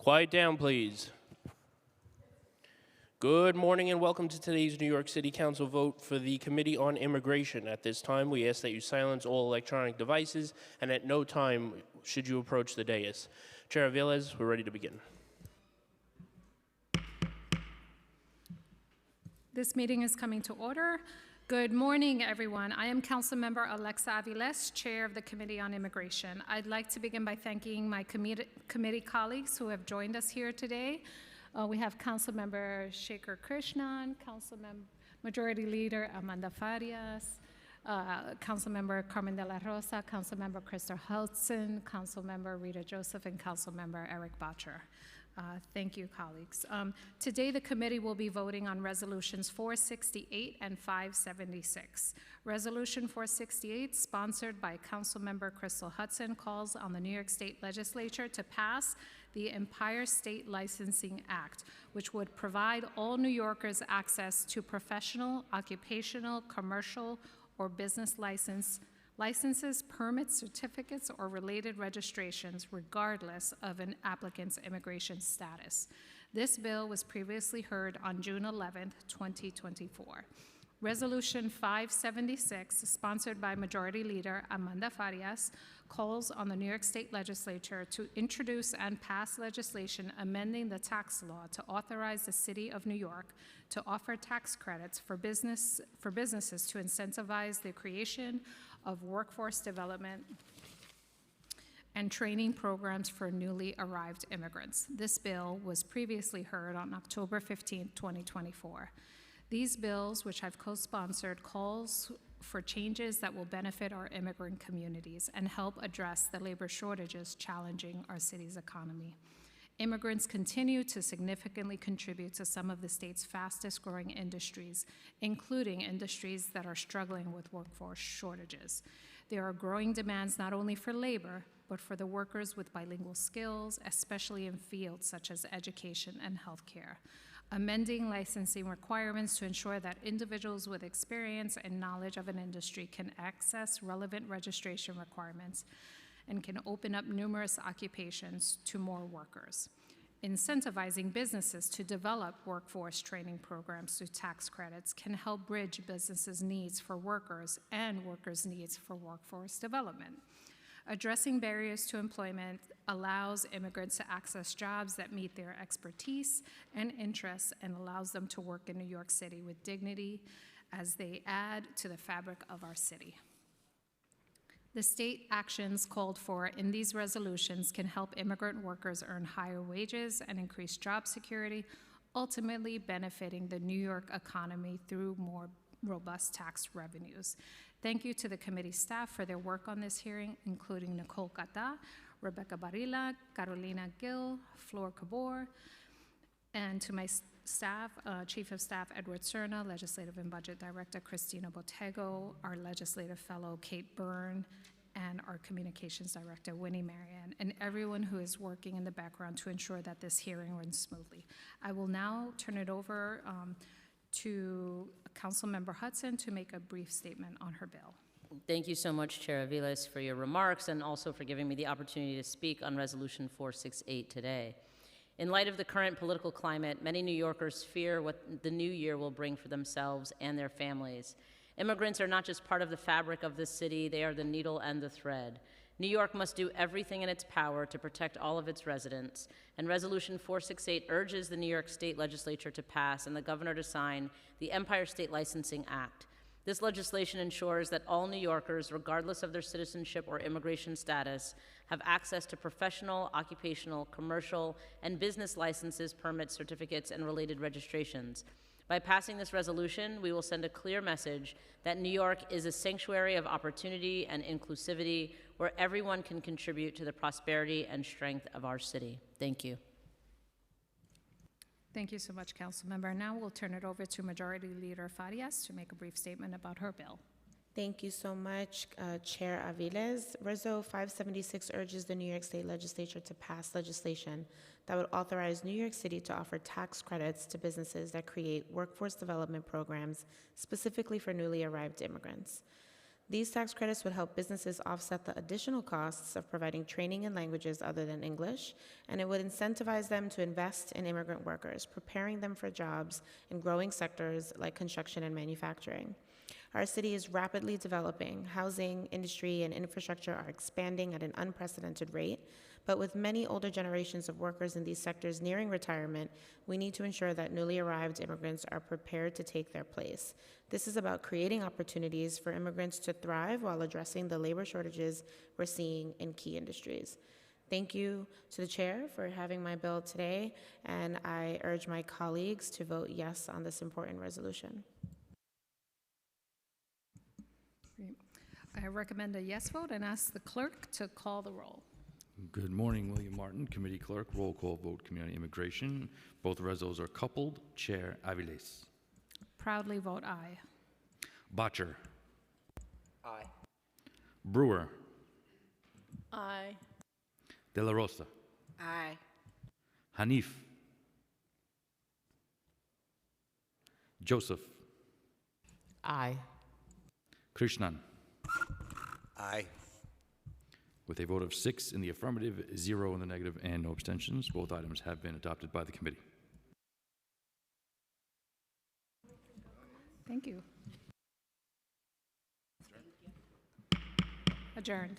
Quiet down, please. Good morning and welcome to today's New York City Council vote for the Committee on Immigration. At this time, we ask that you silence all electronic devices, and at no time should you approach the dais. Chair Aviles, we're ready to begin. This meeting is coming to order. Good morning, everyone. I am Councilmember Alexa Aviles, Chair of the Committee on Immigration. I'd like to begin by thanking my committee colleagues who have joined us here today. We have Councilmember Shekhar Krishnan, Majority Leader Amanda Farias, Councilmember Carmen de la Rosa, Councilmember Krista Hudson, Councilmember Rita Joseph, and Councilmember Eric Botcher. Thank you, colleagues. Today, the committee will be voting on Resolutions 468 and 576. Resolution 468, sponsored by Councilmember Crystal Hudson, calls on the New York State Legislature to pass the Empire State Licensing Act, which would provide all New Yorkers access to professional, occupational, commercial, or business licenses, permits, certificates, or related registrations, regardless of an applicant's immigration status. This bill was previously heard on June 11, 2024. Resolution 576, sponsored by Majority Leader Amanda Farias, calls on the New York State Legislature to introduce and pass legislation amending the tax law to authorize the City of New York to offer tax credits for businesses to incentivize the creation of workforce development and training programs for newly arrived immigrants. This bill was previously heard on October 15, 2024. These bills, which I've co-sponsored, calls for changes that will benefit our immigrant communities and help address the labor shortages challenging our city's economy. Immigrants continue to significantly contribute to some of the state's fastest growing industries, including industries that are struggling with workforce shortages. There are growing demands not only for labor, but for the workers with bilingual skills, especially in fields such as education and healthcare. Amending licensing requirements to ensure that individuals with experience and knowledge of an industry can access relevant registration requirements and can open up numerous occupations to more workers. Incentivizing businesses to develop workforce training programs through tax credits can help bridge businesses' needs for workers and workers' needs for workforce development. Addressing barriers to employment allows immigrants to access jobs that meet their expertise and interests and allows them to work in New York City with dignity as they add to the fabric of our city. The state actions called for in these resolutions can help immigrant workers earn higher wages and increase job security, ultimately benefiting the New York economy through more robust tax revenues. Thank you to the committee staff for their work on this hearing, including Nicole Cata, Rebecca Barilla, Carolina Gill, Flor Cabor, and to my staff, Chief of Staff Edward Cerna, Legislative and Budget Director Christina Bottego, our Legislative Fellow Kate Byrne, and our Communications Director Winnie Marianne, and everyone who is working in the background to ensure that this hearing runs smoothly. I will now turn it over to Councilmember Hudson to make a brief statement on her bill. Thank you so much, Chair Aviles, for your remarks and also for giving me the opportunity to speak on Resolution 468 today. In light of the current political climate, many New Yorkers fear what the new year will bring for themselves and their families. Immigrants are not just part of the fabric of this city, they are the needle and the thread. New York must do everything in its power to protect all of its residents, and Resolution 468 urges the New York State Legislature to pass and the governor to sign the Empire State Licensing Act. This legislation ensures that all New Yorkers, regardless of their citizenship or immigration status, have access to professional, occupational, commercial, and business licenses, permits, certificates, and related registrations. By passing this resolution, we will send a clear message that New York is a sanctuary of opportunity and inclusivity where everyone can contribute to the prosperity and strength of our city. Thank you. Thank you so much, Councilmember. Now we'll turn it over to Majority Leader Farias to make a brief statement about her bill. Thank you so much, Chair Aviles. Reso 576 urges the New York State Legislature to pass legislation that would authorize New York City to offer tax credits to businesses that create workforce development programs specifically for newly arrived immigrants. These tax credits would help businesses offset the additional costs of providing training in languages other than English, and it would incentivize them to invest in immigrant workers, preparing them for jobs in growing sectors like construction and manufacturing. Our city is rapidly developing. Housing, industry, and infrastructure are expanding at an unprecedented rate. But with many older generations of workers in these sectors nearing retirement, we need to ensure that newly arrived immigrants are prepared to take their place. This is about creating opportunities for immigrants to thrive while addressing the labor shortages we're seeing in key industries. Thank you to the chair for having my bill today, and I urge my colleagues to vote yes on this important resolution. Great. I recommend a yes vote and ask the clerk to call the roll. Good morning, William Martin, Committee Clerk. Roll call vote, Committee on Immigration. Both resos are coupled. Chair Aviles. Proudly vote aye. Botcher. Aye. Brewer. Aye. De La Rosa. Aye. Hanif. Joseph. Aye. Krishnan. Aye. With a vote of 6 in the affirmative, 0 in the negative, and no abstentions, both items have been adopted by the committee. Thank you. Adjourned.